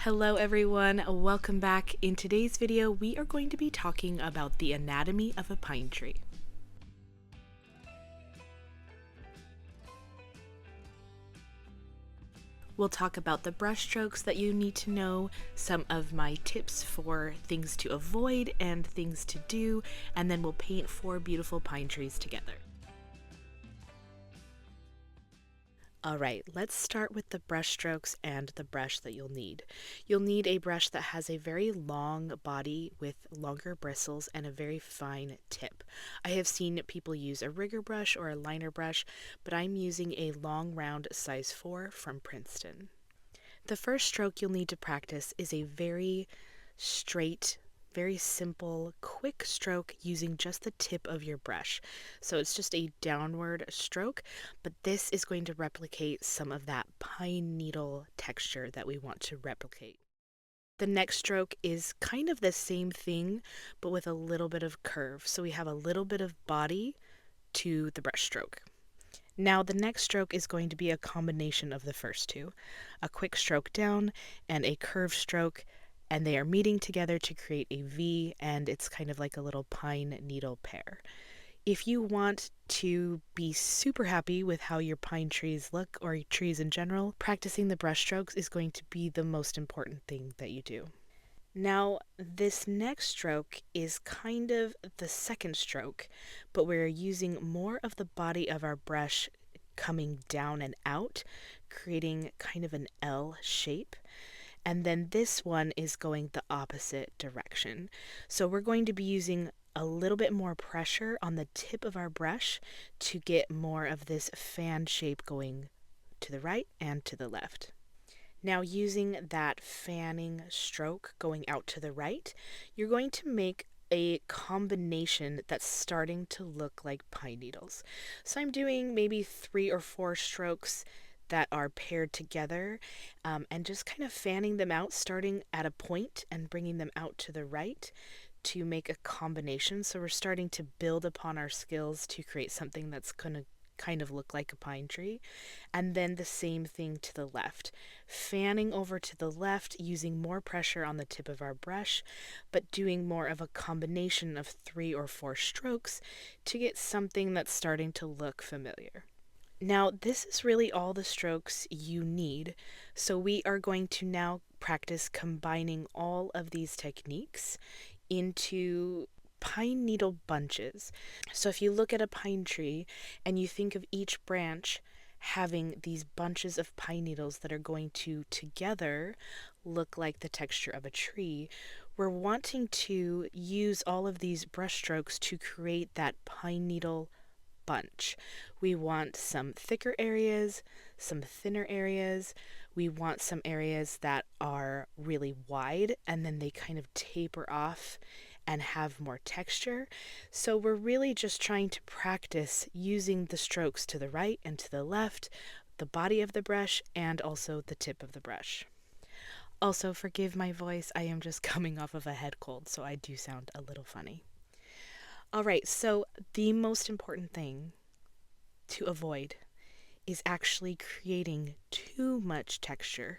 Hello everyone, welcome back. In today's video, we are going to be talking about the anatomy of a pine tree. We'll talk about the brush strokes that you need to know, some of my tips for things to avoid and things to do, and then we'll paint 4 beautiful pine trees together. Alright, let's start with the brush strokes and the brush that you'll need. You'll need a brush that has a very long body with longer bristles and a very fine tip. I have seen people use a rigger brush or a liner brush, but I'm using a long round size 4 from Princeton. The first stroke you'll need to practice is a very straight, very simple, quick stroke using just the tip of your brush. So it's just a downward stroke, but this is going to replicate some of that pine needle texture that we want to replicate. The next stroke is kind of the same thing, but with a little bit of curve. So we have a little bit of body to the brush stroke. Now the next stroke is going to be a combination of the first two, a quick stroke down and a curved stroke, and they are meeting together to create a V, and it's kind of like a little pine needle pair. If you want to be super happy with how your pine trees look, or trees in general, practicing the brush strokes is going to be the most important thing that you do. Now, this next stroke is kind of the second stroke, but we're using more of the body of our brush coming down and out, creating kind of an L shape. And then this one is going the opposite direction. So we're going to be using a little bit more pressure on the tip of our brush to get more of this fan shape going to the right and to the left. Now, using that fanning stroke going out to the right, you're going to make a combination that's starting to look like pine needles. So I'm doing maybe 3 or 4 strokes that are paired together, and just kind of fanning them out, starting at a point and bringing them out to the right to make a combination. So we're starting to build upon our skills to create something that's going to kind of look like a pine tree. And then the same thing to the left, fanning over to the left using more pressure on the tip of our brush, but doing more of a combination of 3 or 4 strokes to get something that's starting to look familiar. Now, this is really all the strokes you need, so we are going to now practice combining all of these techniques into pine needle bunches. So if you look at a pine tree and you think of each branch having these bunches of pine needles that are going to together look like the texture of a tree, we're wanting to use all of these brush strokes to create that pine needle bunch. We want some thicker areas, some thinner areas. We want some areas that are really wide and then they kind of taper off and have more texture. So we're really just trying to practice using the strokes to the right and to the left, the body of the brush, and also the tip of the brush. Also, forgive my voice, I am just coming off of a head cold, so I do sound a little funny. Alright, so the most important thing to avoid is actually creating too much texture.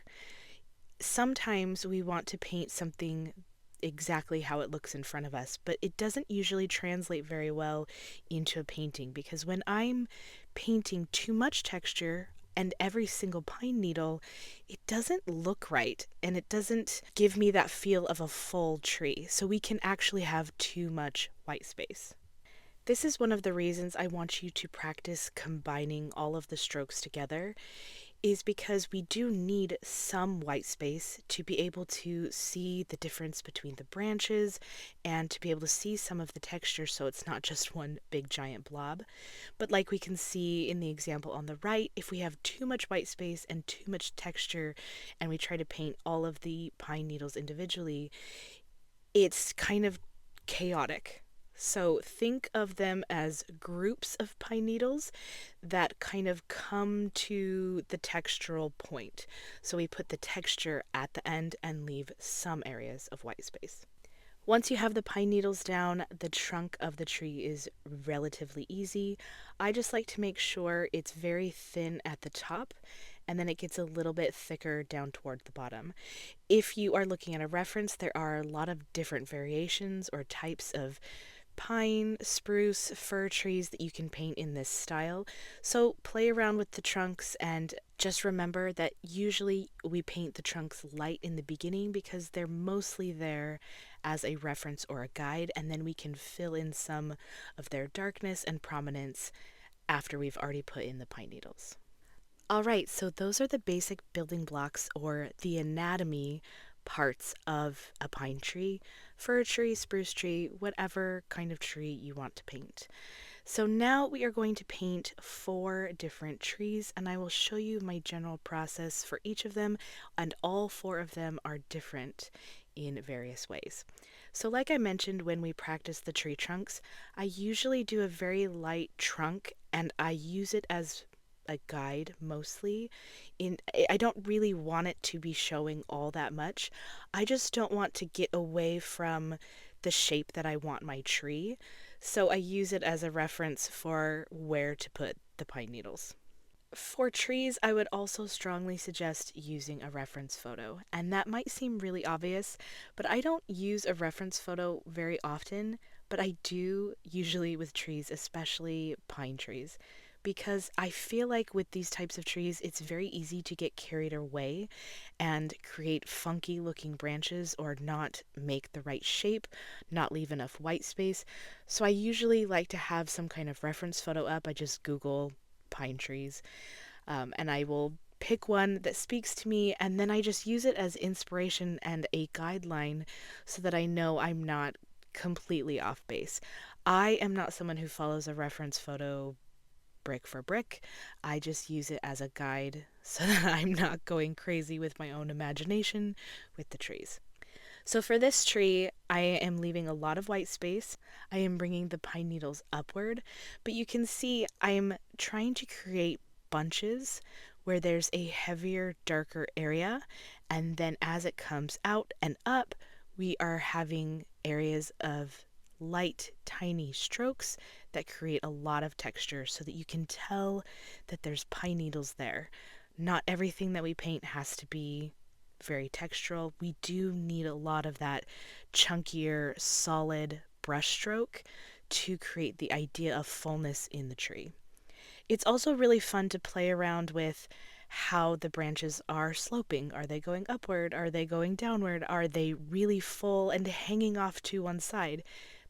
Sometimes we want to paint something exactly how it looks in front of us, but it doesn't usually translate very well into a painting, because when I'm painting too much texture and every single pine needle, it doesn't look right and it doesn't give me that feel of a full tree. So we can actually have too much white space. This is one of the reasons I want you to practice combining all of the strokes together, is because we do need some white space to be able to see the difference between the branches and to be able to see some of the texture, so it's not just one big giant blob. But like we can see in the example on the right, if we have too much white space and too much texture and we try to paint all of the pine needles individually, it's kind of chaotic. So think of them as groups of pine needles that kind of come to the textural point. So we put the texture at the end and leave some areas of white space. Once you have the pine needles down, the trunk of the tree is relatively easy. I just like to make sure it's very thin at the top and then it gets a little bit thicker down toward the bottom. If you are looking at a reference, there are a lot of different variations or types of pine, spruce, fir trees that you can paint in this style. So play around with the trunks and just remember that usually we paint the trunks light in the beginning because they're mostly there as a reference or a guide, and then we can fill in some of their darkness and prominence after we've already put in the pine needles. All right, so those are the basic building blocks or the anatomy parts of a pine tree, fir tree, spruce tree, whatever kind of tree you want to paint. So now we are going to paint 4 different trees, and I will show you my general process for each of them, and all 4 of them are different in various ways. So like I mentioned when we practice the tree trunks, I usually do a very light trunk and I use it as a guide mostly. I don't really want it to be showing all that much. I just don't want to get away from the shape that I want my tree. So I use it as a reference for where to put the pine needles. For trees, I would also strongly suggest using a reference photo. And that might seem really obvious, but I don't use a reference photo very often, but I do usually with trees, especially pine trees, because I feel like with these types of trees, it's very easy to get carried away and create funky looking branches or not make the right shape, not leave enough white space. So I usually like to have some kind of reference photo up. I just Google pine trees, and I will pick one that speaks to me, and then I just use it as inspiration and a guideline so that I know I'm not completely off base. I am not someone who follows a reference photo brick for brick. I just use it as a guide so that I'm not going crazy with my own imagination with the trees. So for this tree, I am leaving a lot of white space. I am bringing the pine needles upward, but you can see I'm trying to create bunches where there's a heavier, darker area, and then as it comes out and up, we are having areas of light, tiny strokes that create a lot of texture so that you can tell that there's pine needles there. Not everything that we paint has to be very textural. We do need a lot of that chunkier, solid brushstroke to create the idea of fullness in the tree. It's also really fun to play around with how the branches are sloping. Are they going upward? Are they going downward? Are they really full and hanging off to one side?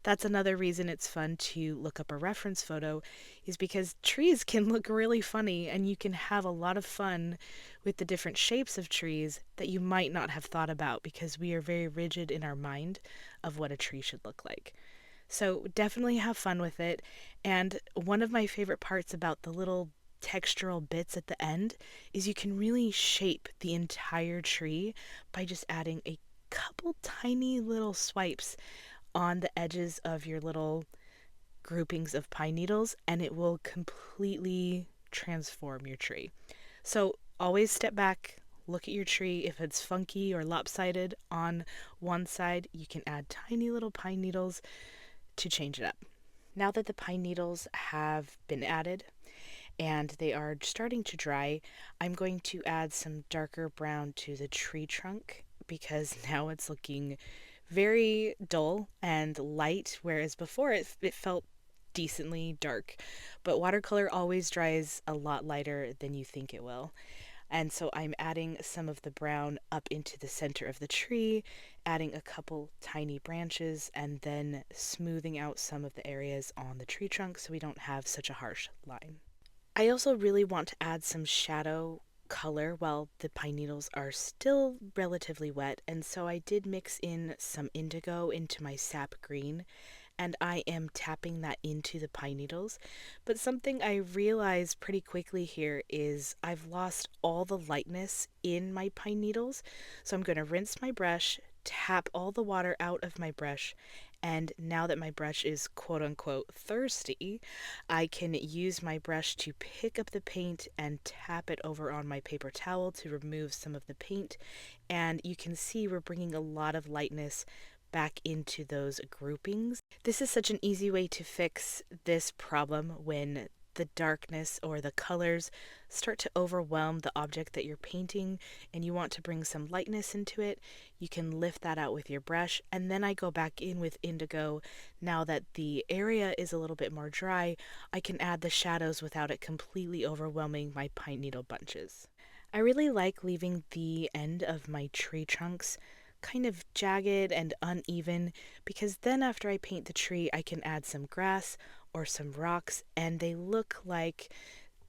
That's another reason it's fun to look up a reference photo, is because trees can look really funny and you can have a lot of fun with the different shapes of trees that you might not have thought about because we are very rigid in our mind of what a tree should look like. So definitely have fun with it. And one of my favorite parts about the little textural bits at the end is you can really shape the entire tree by just adding a couple tiny little swipes on the edges of your little groupings of pine needles, and it will completely transform your tree. So always step back, look at your tree. If it's funky or lopsided on one side, you can add tiny little pine needles to change it up. Now that the pine needles have been added and they are starting to dry, I'm going to add some darker brown to the tree trunk because now it's looking very dull and light, whereas before it felt decently dark. But watercolor always dries a lot lighter than you think it will. And so I'm adding some of the brown up into the center of the tree, adding a couple tiny branches, and then smoothing out some of the areas on the tree trunk so we don't have such a harsh line. I also really want to add some shadow color while the pine needles are still relatively wet, and so I did mix in some indigo into my sap green, and I am tapping that into the pine needles. But something I realized pretty quickly here is I've lost all the lightness in my pine needles, so I'm going to rinse my brush, tap all the water out of my brush, and now that my brush is quote unquote thirsty, I can use my brush to pick up the paint and tap it over on my paper towel to remove some of the paint. And you can see we're bringing a lot of lightness back into those groupings. This is such an easy way to fix this problem when the darkness or the colors start to overwhelm the object that you're painting and you want to bring some lightness into it. You can lift that out with your brush, and then I go back in with indigo. Now that the area is a little bit more dry, I can add the shadows without it completely overwhelming my pine needle bunches. I really like leaving the end of my tree trunks kind of jagged and uneven, because then after I paint the tree, I can add some grass or some rocks and they look like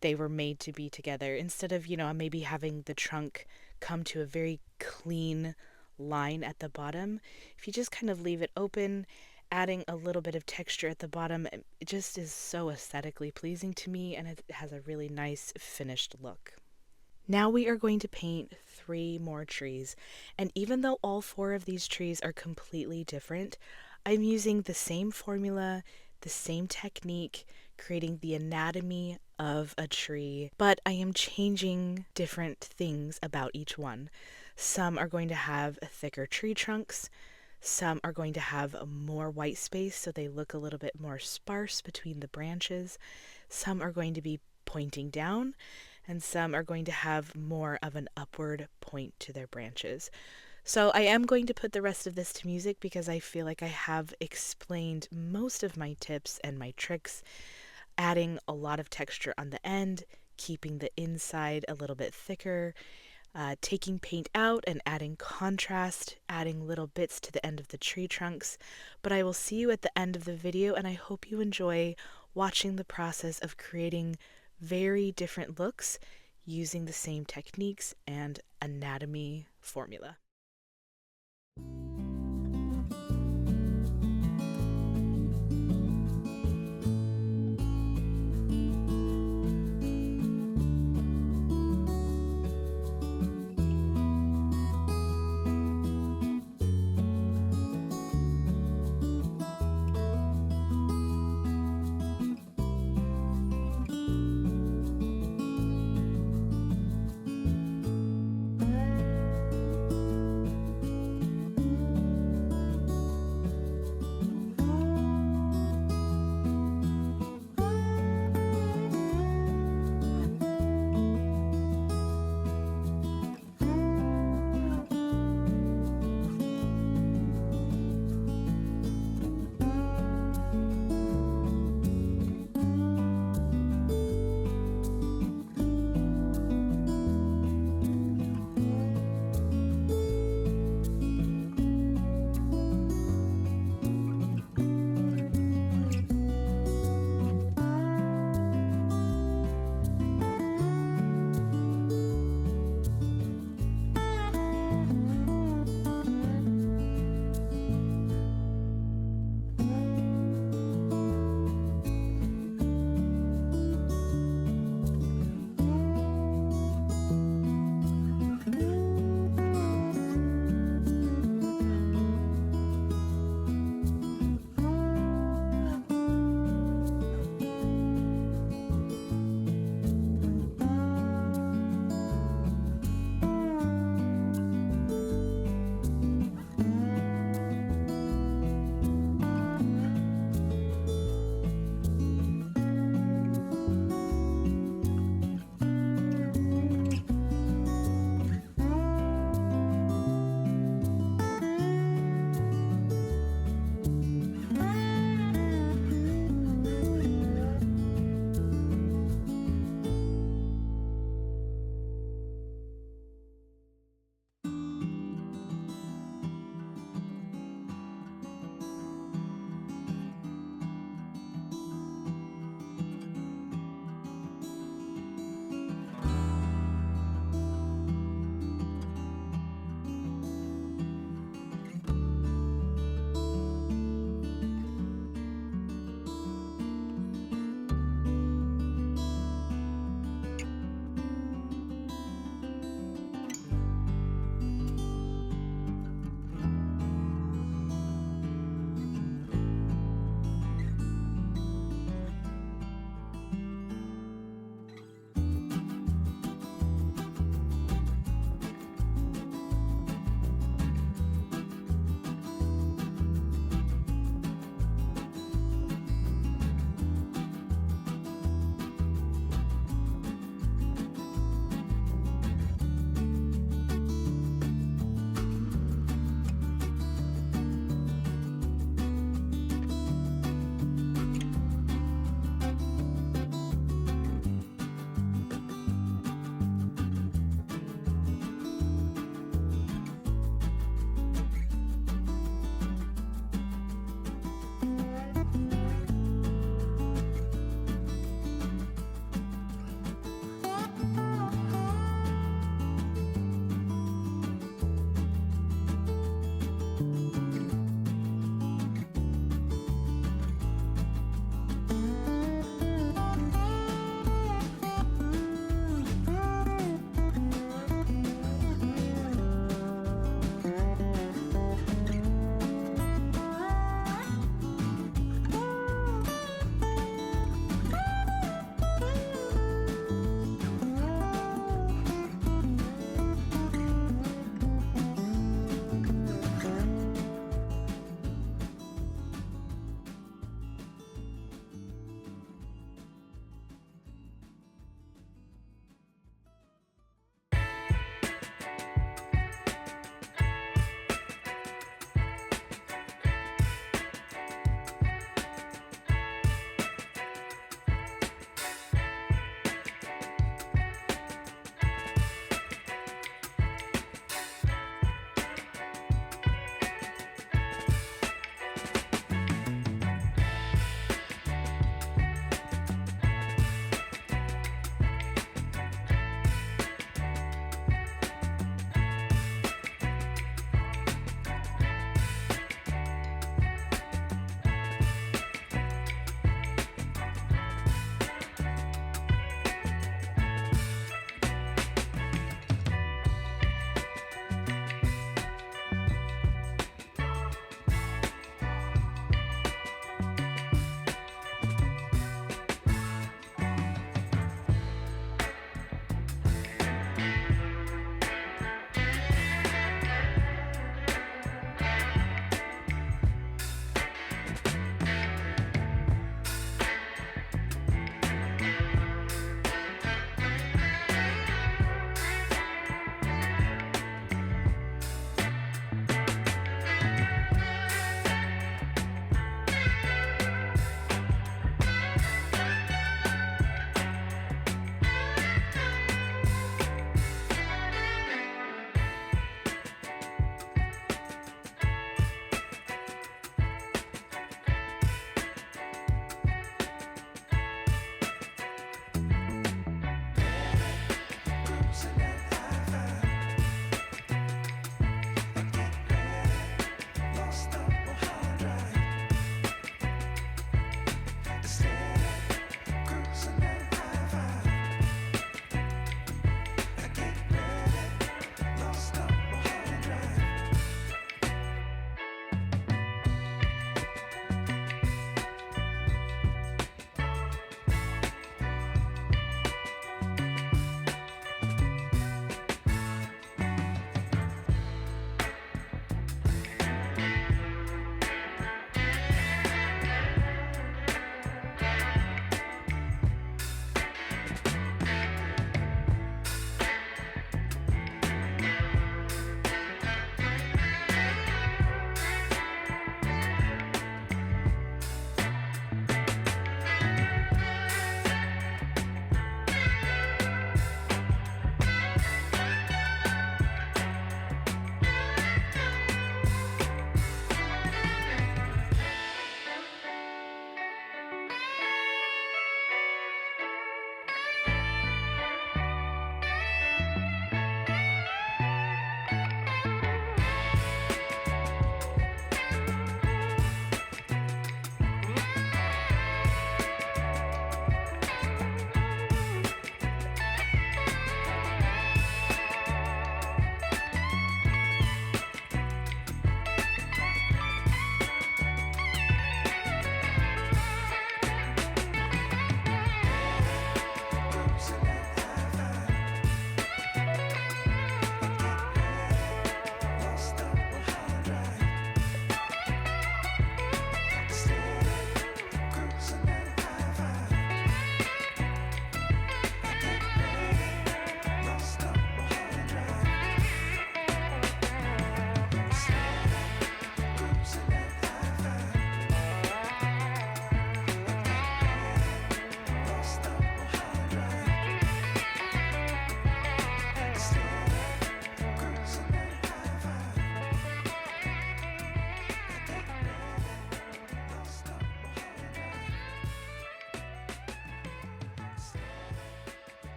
they were made to be together, instead of, maybe having the trunk come to a very clean line at the bottom. If you just kind of leave it open, adding a little bit of texture at the bottom, it just is so aesthetically pleasing to me and it has a really nice finished look. Now we are going to paint 3 more trees, and even though all 4 of these trees are completely different, I'm using the same formula, the same technique, creating the anatomy of a tree, but I am changing different things about each one. Some are going to have thicker tree trunks, some are going to have more white space so they look a little bit more sparse between the branches, some are going to be pointing down, and some are going to have more of an upward point to their branches. So I am going to put the rest of this to music because I feel like I have explained most of my tips and my tricks, adding a lot of texture on the end, keeping the inside a little bit thicker, taking paint out and adding contrast, adding little bits to the end of the tree trunks. But I will see you at the end of the video, and I hope you enjoy watching the process of creating very different looks using the same techniques and anatomy formula.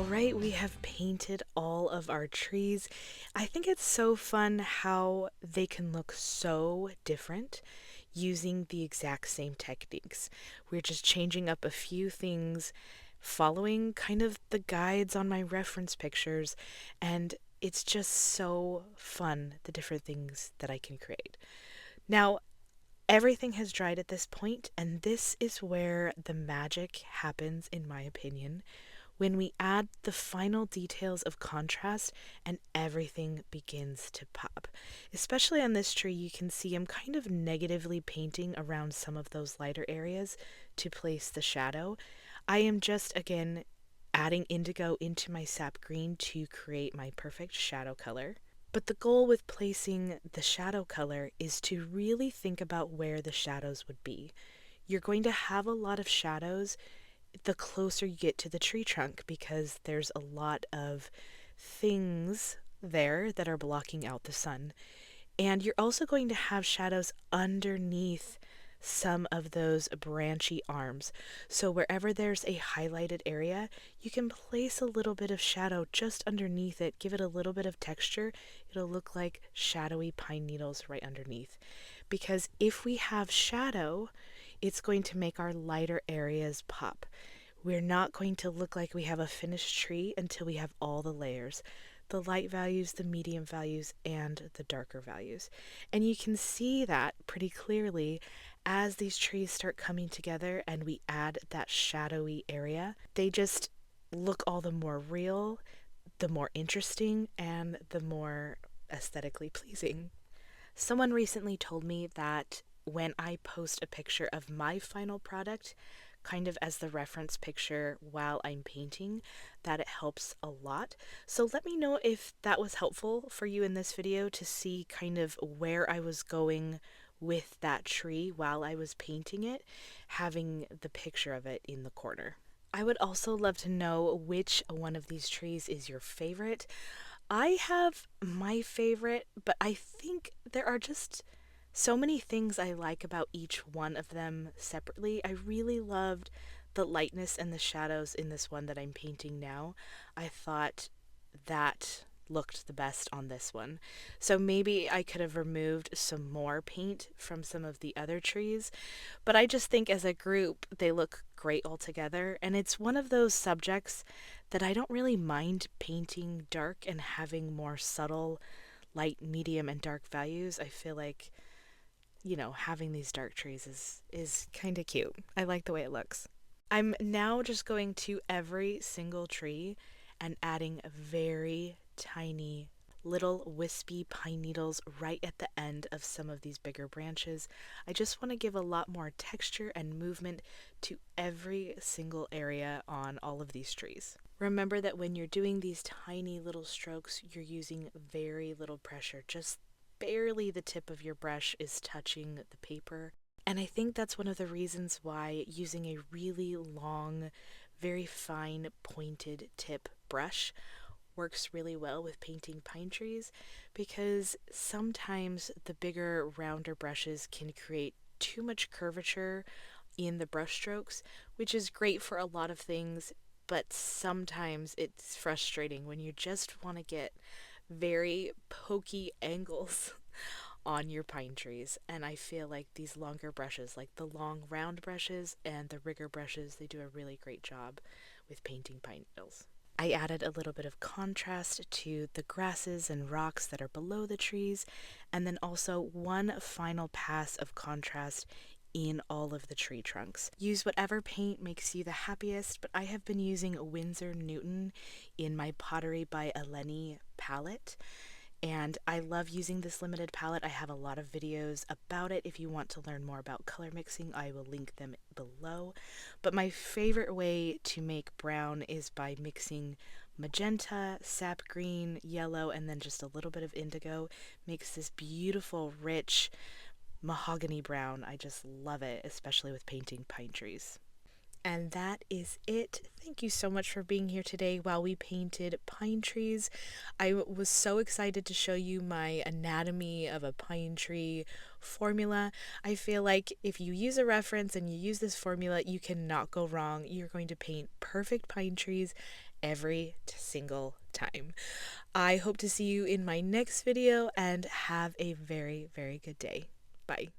All right, we have painted all of our trees. I think it's so fun how they can look so different using the exact same techniques. We're just changing up a few things, following kind of the guides on my reference pictures, and it's just so fun, the different things that I can create. Now, everything has dried at this point, and this is where the magic happens, in my opinion, when we add the final details of contrast and everything begins to pop. Especially on this tree, you can see I'm kind of negatively painting around some of those lighter areas to place the shadow. I am just, again, adding indigo into my sap green to create my perfect shadow color. But the goal with placing the shadow color is to really think about where the shadows would be. You're going to have a lot of shadows the closer you get to the tree trunk because there's a lot of things there that are blocking out the sun. And you're also going to have shadows underneath some of those branchy arms. So wherever there's a highlighted area, you can place a little bit of shadow just underneath it, give it a little bit of texture. It'll look like shadowy pine needles right underneath. Because if we have shadow, it's going to make our lighter areas pop. We're not going to look like we have a finished tree until we have all the layers, the light values, the medium values, and the darker values. And you can see that pretty clearly as these trees start coming together and we add that shadowy area. They just look all the more real, the more interesting, and the more aesthetically pleasing. Someone recently told me that when I post a picture of my final product, kind of as the reference picture while I'm painting, that it helps a lot. So let me know if that was helpful for you in this video to see kind of where I was going with that tree while I was painting it, having the picture of it in the corner. I would also love to know which one of these trees is your favorite. I have my favorite, but I think there are just so many things I like about each one of them separately. I really loved the lightness and the shadows in this one that I'm painting now. I thought that looked the best on this one. So maybe I could have removed some more paint from some of the other trees, but I just think as a group they look great all together, and it's one of those subjects that I don't really mind painting dark and having more subtle light, medium, and dark values. I feel like, having these dark trees is kind of cute. I like the way it looks. I'm now just going to every single tree and adding very tiny little wispy pine needles right at the end of some of these bigger branches. I just want to give a lot more texture and movement to every single area on all of these trees. Remember that when you're doing these tiny little strokes, you're using very little pressure, just barely the tip of your brush is touching the paper. And I think that's one of the reasons why using a really long, very fine pointed tip brush works really well with painting pine trees, because sometimes the bigger, rounder brushes can create too much curvature in the brush strokes, which is great for a lot of things, but sometimes it's frustrating when you just want to get very pokey angles on your pine trees. And I feel like these longer brushes, like the long round brushes and the rigger brushes, they do a really great job with painting pine needles. I added a little bit of contrast to the grasses and rocks that are below the trees, and then also one final pass of contrast in all of the tree trunks. Use whatever paint makes you the happiest, but I have been using Winsor and Newton in my Pottery by Eleni palette. And I love using this limited palette. I have a lot of videos about it. If you want to learn more about color mixing, I will link them below. But my favorite way to make brown is by mixing magenta, sap green, yellow, and then just a little bit of indigo. Makes this beautiful, rich mahogany brown. I just love it, especially with painting pine trees. And that is it. Thank you so much for being here today while we painted pine trees. I was so excited to show you my anatomy of a pine tree formula. I feel like if you use a reference and you use this formula, you cannot go wrong. You're going to paint perfect pine trees every single time. I hope to see you in my next video and have a very, very good day. Bye.